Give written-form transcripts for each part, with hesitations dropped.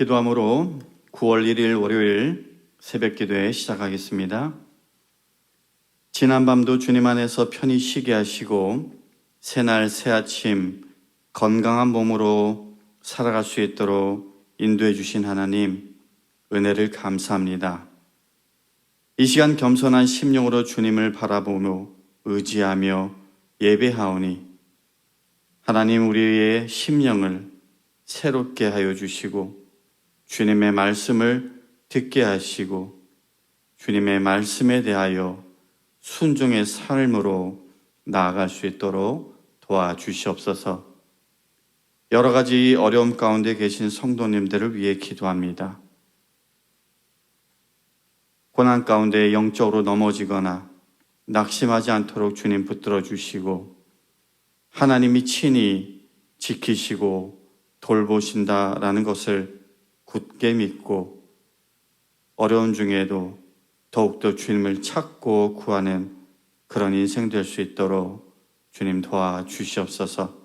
기도함으로 9월 1일 월요일 새벽 기도회 시작하겠습니다. 지난밤도 주님 안에서 편히 쉬게 하시고 새날 새아침 건강한 몸으로 살아갈 수 있도록 인도해 주신 하나님 은혜를 감사합니다. 이 시간 겸손한 심령으로 주님을 바라보며 의지하며 예배하오니 하나님 우리의 심령을 새롭게 하여 주시고 주님의 말씀을 듣게 하시고 주님의 말씀에 대하여 순종의 삶으로 나아갈 수 있도록 도와주시옵소서. 여러 가지 어려움 가운데 계신 성도님들을 위해 기도합니다. 고난 가운데 영적으로 넘어지거나 낙심하지 않도록 주님 붙들어 주시고 하나님이 친히 지키시고 돌보신다라는 것을 굳게 믿고 어려운 중에도 더욱더 주님을 찾고 구하는 그런 인생 될 수 있도록 주님 도와주시옵소서.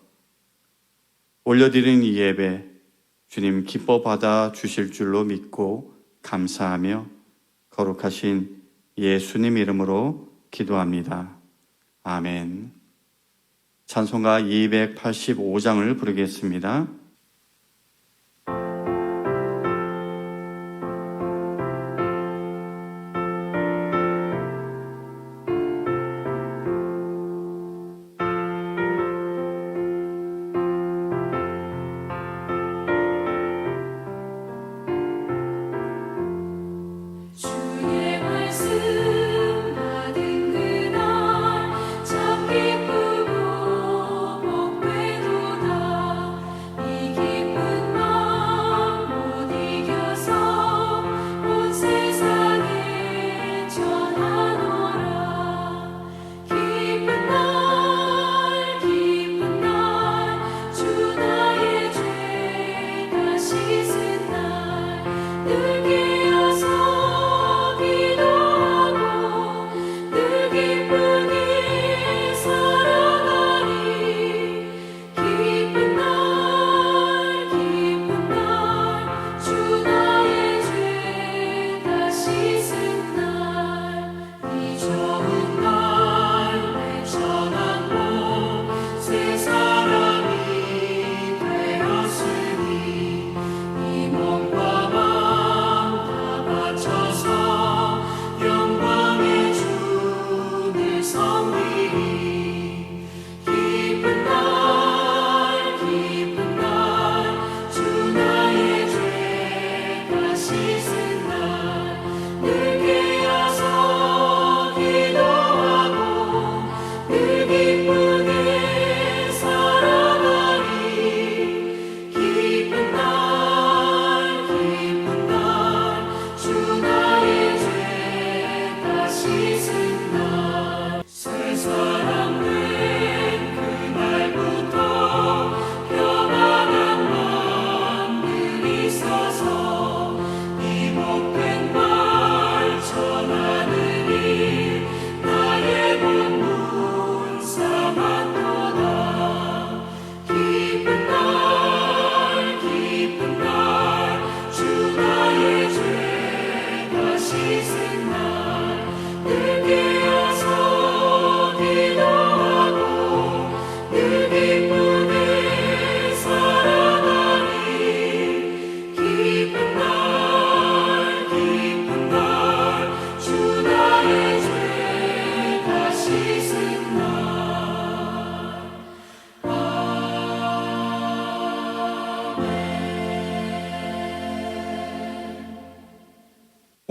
올려드린 이 예배 주님 기뻐 받아 주실 줄로 믿고 감사하며 거룩하신 예수님 이름으로 기도합니다. 아멘. 찬송가 285장을 부르겠습니다.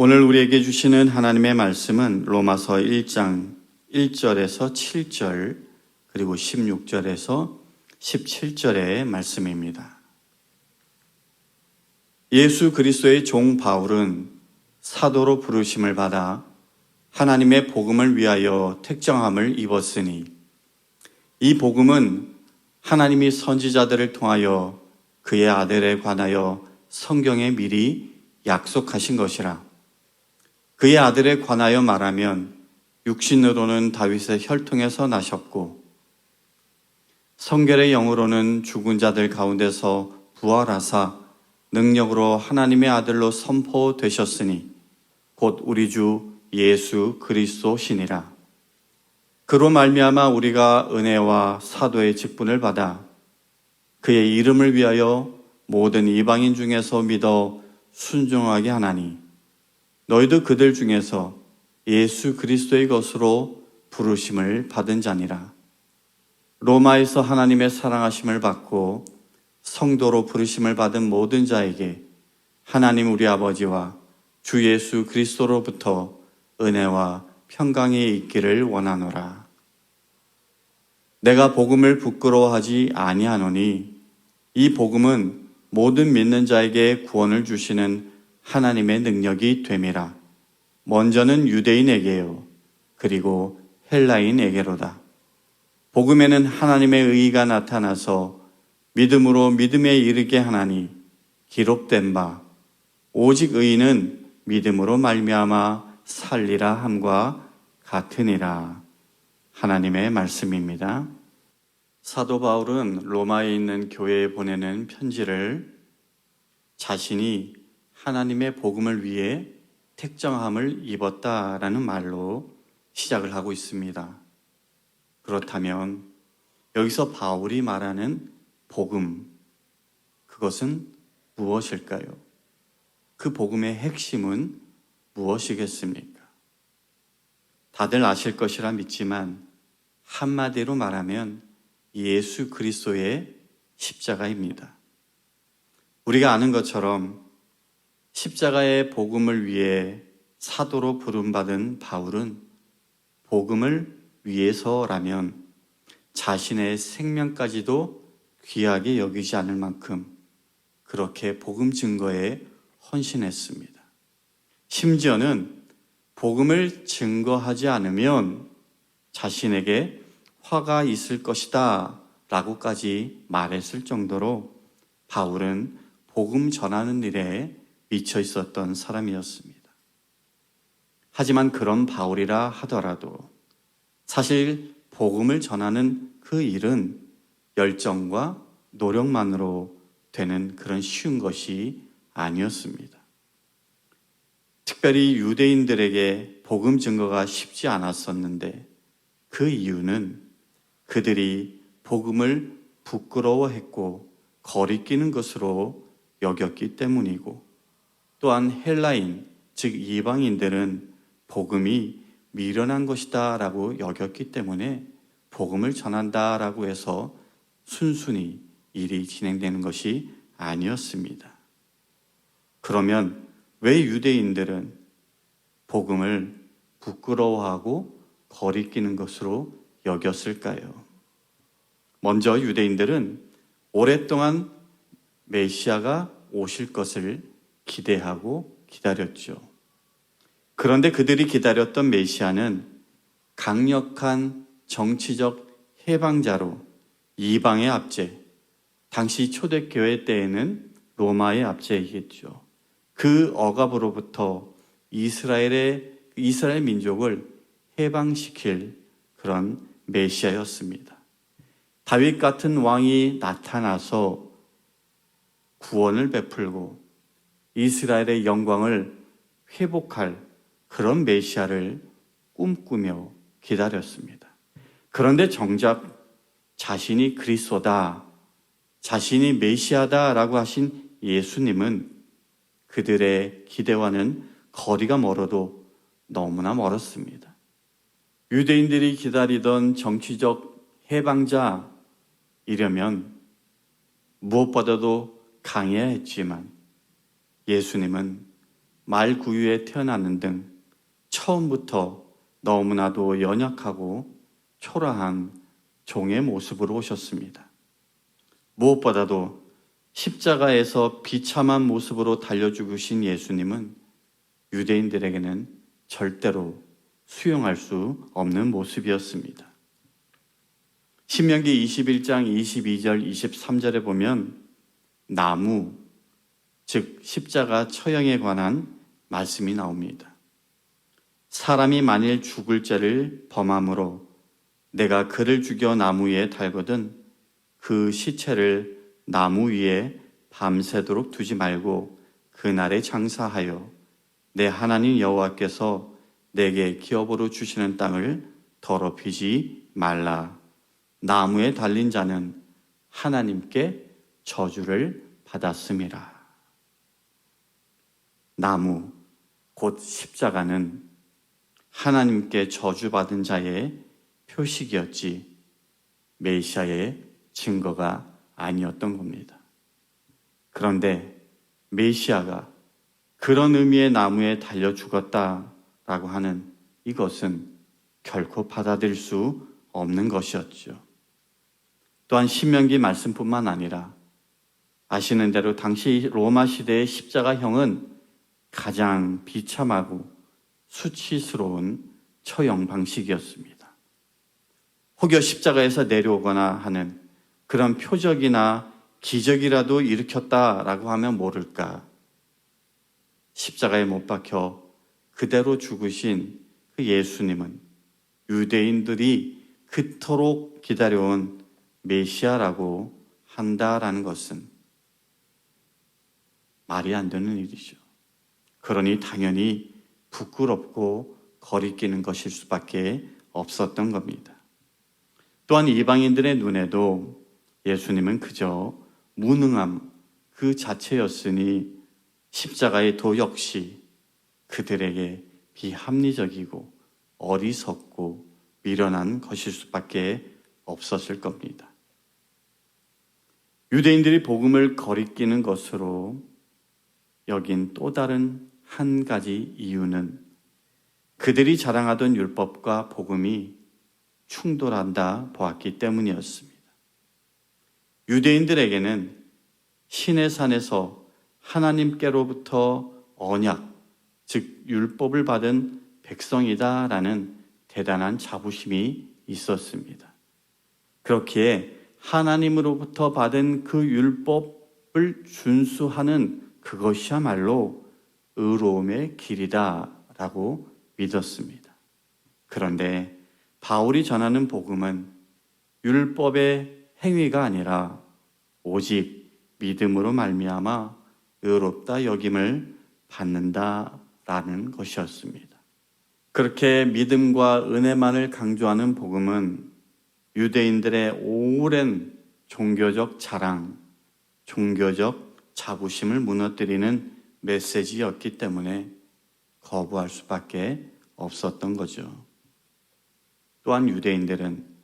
오늘 우리에게 주시는 하나님의 말씀은 로마서 1장 1절에서 7절 그리고 16절에서 17절의 말씀입니다. 예수 그리스도의 종 바울은 사도로 부르심을 받아 하나님의 복음을 위하여 택정함을 입었으니 이 복음은 하나님이 선지자들을 통하여 그의 아들에 관하여 성경에 미리 약속하신 것이라. 그의 아들에 관하여 말하면 육신으로는 다윗의 혈통에서 나셨고 성결의 영으로는 죽은 자들 가운데서 부활하사 능력으로 하나님의 아들로 선포되셨으니 곧 우리 주 예수 그리스도시니라. 그로 말미암아 우리가 은혜와 사도의 직분을 받아 그의 이름을 위하여 모든 이방인 중에서 믿어 순종하게 하나니 너희도 그들 중에서 예수 그리스도의 것으로 부르심을 받은 자니라. 로마에서 하나님의 사랑하심을 받고 성도로 부르심을 받은 모든 자에게 하나님 우리 아버지와 주 예수 그리스도로부터 은혜와 평강이 있기를 원하노라. 내가 복음을 부끄러워하지 아니하노니 이 복음은 모든 믿는 자에게 구원을 주시는 하나님의 능력이 됨이라. 먼저는 유대인에게요, 그리고 헬라인에게로다. 복음에는 하나님의 의의가 나타나서 믿음으로 믿음에 이르게 하나니 기록된 바 오직 의인은 믿음으로 말미암아 살리라 함과 같으니라. 하나님의 말씀입니다. 사도 바울은 로마에 있는 교회에 보내는 편지를 자신이 하나님의 복음을 위해 택정함을 입었다라는 말로 시작을 하고 있습니다. 그렇다면 여기서 바울이 말하는 복음, 그것은 무엇일까요? 그 복음의 핵심은 무엇이겠습니까? 다들 아실 것이라 믿지만 한마디로 말하면 예수 그리스도의 십자가입니다. 우리가 아는 것처럼 십자가의 복음을 위해 사도로 부름받은 바울은 복음을 위해서라면 자신의 생명까지도 귀하게 여기지 않을 만큼 그렇게 복음 증거에 헌신했습니다. 심지어는 복음을 증거하지 않으면 자신에게 화가 있을 것이다 라고까지 말했을 정도로 바울은 복음 전하는 일에 미쳐 있었던 사람이었습니다. 하지만 그런 바울이라 하더라도 사실 복음을 전하는 그 일은 열정과 노력만으로 되는 그런 쉬운 것이 아니었습니다. 특별히 유대인들에게 복음 증거가 쉽지 않았었는데 그 이유는 그들이 복음을 부끄러워했고 거리끼는 것으로 여겼기 때문이고 또한 헬라인, 즉 이방인들은 복음이 미련한 것이다 라고 여겼기 때문에 복음을 전한다라고 해서 순순히 일이 진행되는 것이 아니었습니다. 그러면 왜 유대인들은 복음을 부끄러워하고 거리끼는 것으로 여겼을까요? 먼저 유대인들은 오랫동안 메시아가 오실 것을 기대하고 기다렸죠. 그런데 그들이 기다렸던 메시아는 강력한 정치적 해방자로 이방의 압제, 당시 초대교회 때에는 로마의 압제이겠죠. 그 억압으로부터 이스라엘 민족을 해방시킬 그런 메시아였습니다. 다윗 같은 왕이 나타나서 구원을 베풀고 이스라엘의 영광을 회복할 그런 메시아를 꿈꾸며 기다렸습니다. 그런데 정작 자신이 그리스도다, 자신이 메시아다라고 하신 예수님은 그들의 기대와는 거리가 멀어도 너무나 멀었습니다. 유대인들이 기다리던 정치적 해방자 이려면 무엇보다도 강해야 했지만 예수님은 말구유에 태어나는 등 처음부터 너무나도 연약하고 초라한 종의 모습으로 오셨습니다. 무엇보다도 십자가에서 비참한 모습으로 달려 죽으신 예수님은 유대인들에게는 절대로 수용할 수 없는 모습이었습니다. 신명기 21장 22절 23절에 보면 나무, 즉 십자가 처형에 관한 말씀이 나옵니다. 사람이 만일 죽을 죄를 범함으로 내가 그를 죽여 나무 위에 달거든 그 시체를 나무 위에 밤새도록 두지 말고 그날에 장사하여 내 하나님 여호와께서 내게 기업으로 주시는 땅을 더럽히지 말라. 나무에 달린 자는 하나님께 저주를 받았음이라. 나무, 곧 십자가는 하나님께 저주받은 자의 표식이었지 메시아의 증거가 아니었던 겁니다. 그런데 메시아가 그런 의미의 나무에 달려 죽었다라고 하는 이것은 결코 받아들일 수 없는 것이었죠. 또한 신명기 말씀뿐만 아니라 아시는 대로 당시 로마 시대의 십자가형은 가장 비참하고 수치스러운 처형 방식이었습니다. 혹여 십자가에서 내려오거나 하는 그런 표적이나 기적이라도 일으켰다라고 하면 모를까. 십자가에 못 박혀 그대로 죽으신 그 예수님은 유대인들이 그토록 기다려온 메시아라고 한다라는 것은 말이 안 되는 일이죠. 그러니 당연히 부끄럽고 거리끼는 것일 수밖에 없었던 겁니다. 또한 이방인들의 눈에도 예수님은 그저 무능함 그 자체였으니 십자가의 도 역시 그들에게 비합리적이고 어리석고 미련한 것일 수밖에 없었을 겁니다. 유대인들이 복음을 거리끼는 것으로 여긴 또 다른 한 가지 이유는 그들이 자랑하던 율법과 복음이 충돌한다 보았기 때문이었습니다. 유대인들에게는 신의 산에서 하나님께로부터 언약, 즉 율법을 받은 백성이다라는 대단한 자부심이 있었습니다. 그렇기에 하나님으로부터 받은 그 율법을 준수하는 그것이야말로 의로움의 길이다라고 믿었습니다. 그런데 바울이 전하는 복음은 율법의 행위가 아니라 오직 믿음으로 말미암아 의롭다 여김을 받는다라는 것이었습니다. 그렇게 믿음과 은혜만을 강조하는 복음은 유대인들의 오랜 종교적 자랑, 종교적 자부심을 무너뜨리는 메시지였기 때문에 거부할 수밖에 없었던 거죠. 또한 유대인들은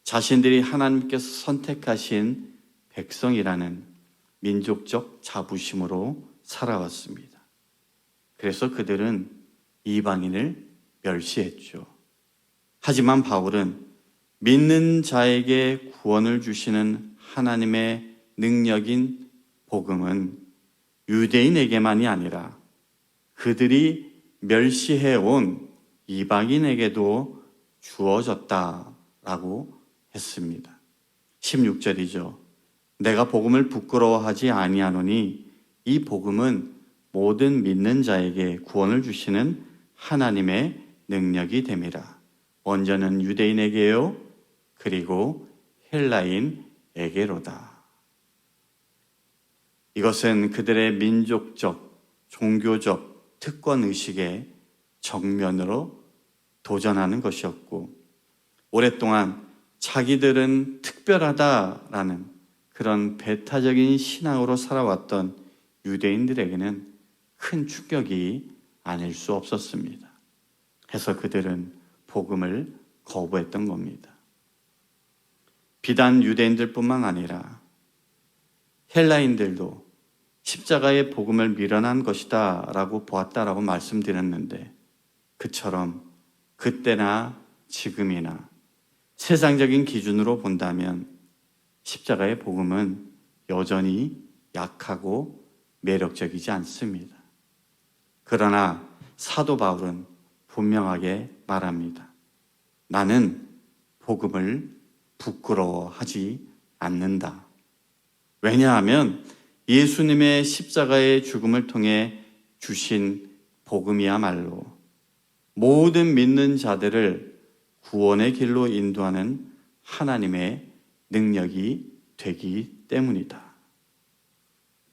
자신들이 하나님께서 선택하신 백성이라는 민족적 자부심으로 살아왔습니다. 그래서 그들은 이방인을 멸시했죠. 하지만 바울은 믿는 자에게 구원을 주시는 하나님의 능력인 복음은 유대인에게만이 아니라 그들이 멸시해온 이방인에게도 주어졌다라고 했습니다. 16절이죠. 내가 복음을 부끄러워하지 아니하노니 이 복음은 모든 믿는 자에게 구원을 주시는 하나님의 능력이 됨이라. 먼저는 유대인에게요, 그리고 헬라인에게로다. 이것은 그들의 민족적, 종교적 특권의식에 정면으로 도전하는 것이었고, 오랫동안 자기들은 특별하다라는 그런 배타적인 신앙으로 살아왔던 유대인들에게는 큰 충격이 아닐 수 없었습니다. 해서 그들은 복음을 거부했던 겁니다. 비단 유대인들뿐만 아니라 헬라인들도 십자가의 복음을 미련한 것이다 라고 보았다라고 말씀드렸는데, 그처럼 그때나 지금이나 세상적인 기준으로 본다면 십자가의 복음은 여전히 약하고 매력적이지 않습니다. 그러나 사도 바울은 분명하게 말합니다. 나는 복음을 부끄러워하지 않는다. 왜냐하면 예수님의 십자가의 죽음을 통해 주신 복음이야말로 모든 믿는 자들을 구원의 길로 인도하는 하나님의 능력이 되기 때문이다.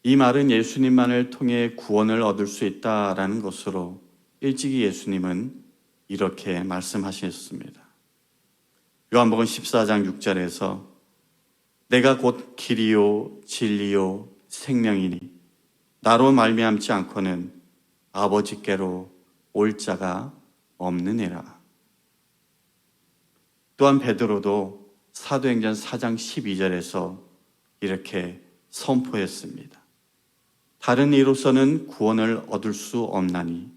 이 말은 예수님만을 통해 구원을 얻을 수 있다라는 것으로 일찍이 예수님은 이렇게 말씀하셨습니다. 요한복음 14장 6절에서 내가 곧 길이요 진리요 생명이니 나로 말미암지 않고는 아버지께로 올 자가 없느니라. 또한 베드로도 사도행전 4장 12절에서 이렇게 선포했습니다. 다른 이로서는 구원을 얻을 수 없나니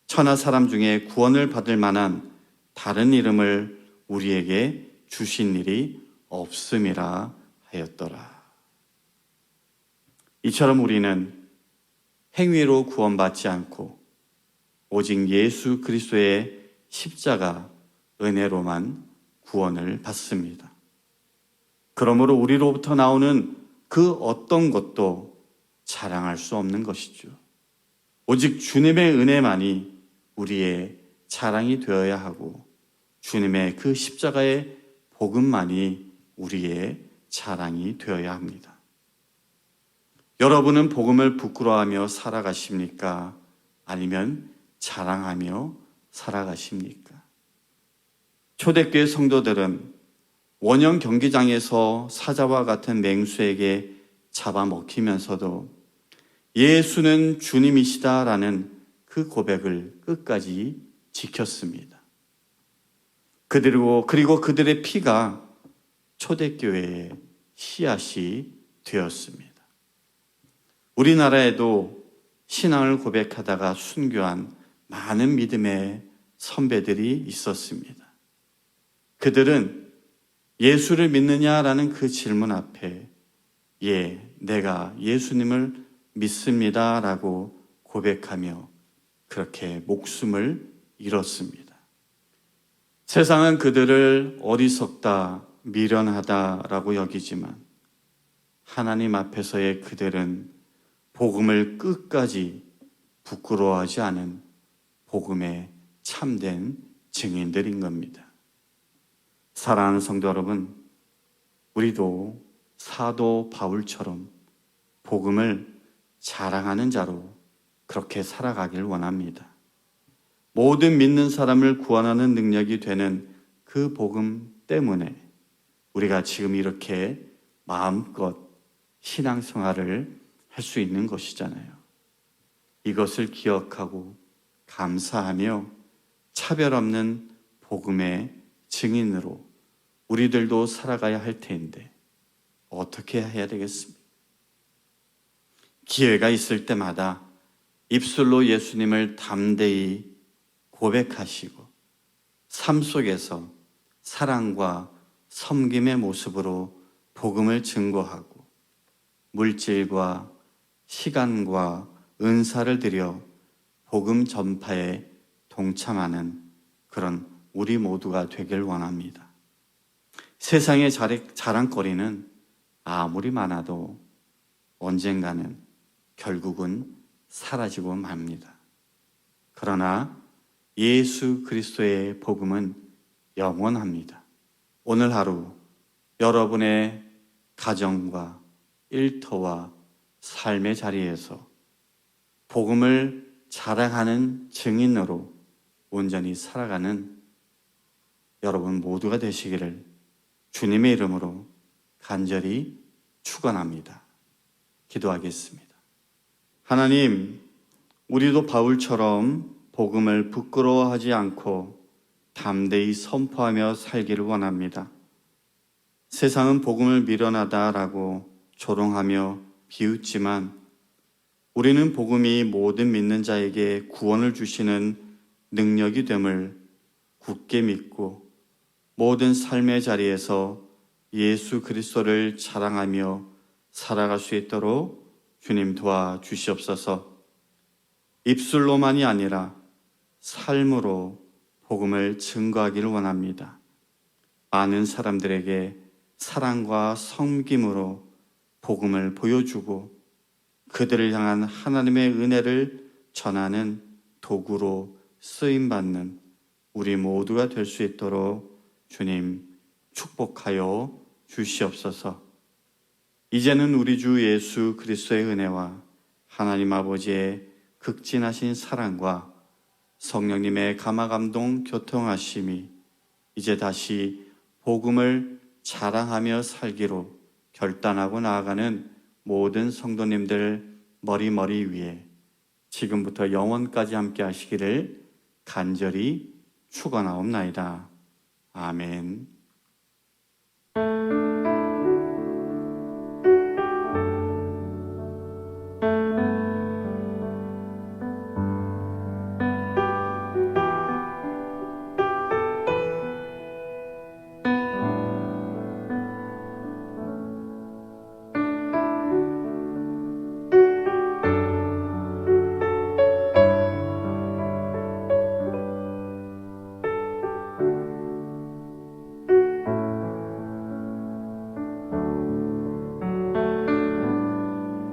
천하 사람 중에 구원을 받을 만한 다른 이름을 우리에게 주신 일이 없음이라 하였더라. 이처럼 우리는 행위로 구원받지 않고 오직 예수 그리스도의 십자가 은혜로만 구원을 받습니다. 그러므로 우리로부터 나오는 그 어떤 것도 자랑할 수 없는 것이죠. 오직 주님의 은혜만이 우리의 자랑이 되어야 하고 주님의 그 십자가의 복음만이 우리의 자랑이 되어야 합니다. 여러분은 복음을 부끄러워하며 살아가십니까? 아니면 자랑하며 살아가십니까? 초대교회 성도들은 원형 경기장에서 사자와 같은 맹수에게 잡아먹히면서도 예수는 주님이시다라는 그 고백을 끝까지 지켰습니다. 그리고 그들의 피가 초대교회의 씨앗이 되었습니다. 우리나라에도 신앙을 고백하다가 순교한 많은 믿음의 선배들이 있었습니다. 그들은 예수를 믿느냐라는 그 질문 앞에 예, 내가 예수님을 믿습니다라고 고백하며 그렇게 목숨을 잃었습니다. 세상은 그들을 어리석다, 미련하다라고 여기지만 하나님 앞에서의 그들은 복음을 끝까지 부끄러워하지 않은 복음의 참된 증인들인 겁니다. 사랑하는 성도 여러분, 우리도 사도 바울처럼 복음을 자랑하는 자로 그렇게 살아가길 원합니다. 모든 믿는 사람을 구원하는 능력이 되는 그 복음 때문에 우리가 지금 이렇게 마음껏 신앙생활을 할 수 있는 것이잖아요. 이것을 기억하고 감사하며 차별 없는 복음의 증인으로 우리들도 살아가야 할 텐데 어떻게 해야 되겠습니까? 기회가 있을 때마다 입술로 예수님을 담대히 고백하시고 삶 속에서 사랑과 섬김의 모습으로 복음을 증거하고 물질과 시간과 은사를 들여 복음 전파에 동참하는 그런 우리 모두가 되길 원합니다. 세상의 자랑거리는 아무리 많아도 언젠가는 결국은 사라지고 맙니다. 그러나 예수 그리스도의 복음은 영원합니다. 오늘 하루 여러분의 가정과 일터와 삶의 자리에서 복음을 자랑하는 증인으로 온전히 살아가는 여러분 모두가 되시기를 주님의 이름으로 간절히 축원합니다. 기도하겠습니다. 하나님, 우리도 바울처럼 복음을 부끄러워하지 않고 담대히 선포하며 살기를 원합니다. 세상은 복음을 미련하다라고 조롱하며 비웃지만 우리는 복음이 모든 믿는 자에게 구원을 주시는 능력이 됨을 굳게 믿고 모든 삶의 자리에서 예수 그리스도를 자랑하며 살아갈 수 있도록 주님 도와주시옵소서. 입술로만이 아니라 삶으로 복음을 증거하기를 원합니다. 많은 사람들에게 사랑과 섬김으로 복음을 보여주고 그들을 향한 하나님의 은혜를 전하는 도구로 쓰임받는 우리 모두가 될 수 있도록 주님 축복하여 주시옵소서. 이제는 우리 주 예수 그리스도의 은혜와 하나님 아버지의 극진하신 사랑과 성령님의 감화감동 교통하심이 이제 다시 복음을 자랑하며 살기로 결단하고 나아가는 모든 성도님들 머리머리 위에 지금부터 영원까지 함께 하시기를 간절히 축원하옵나이다. 아멘.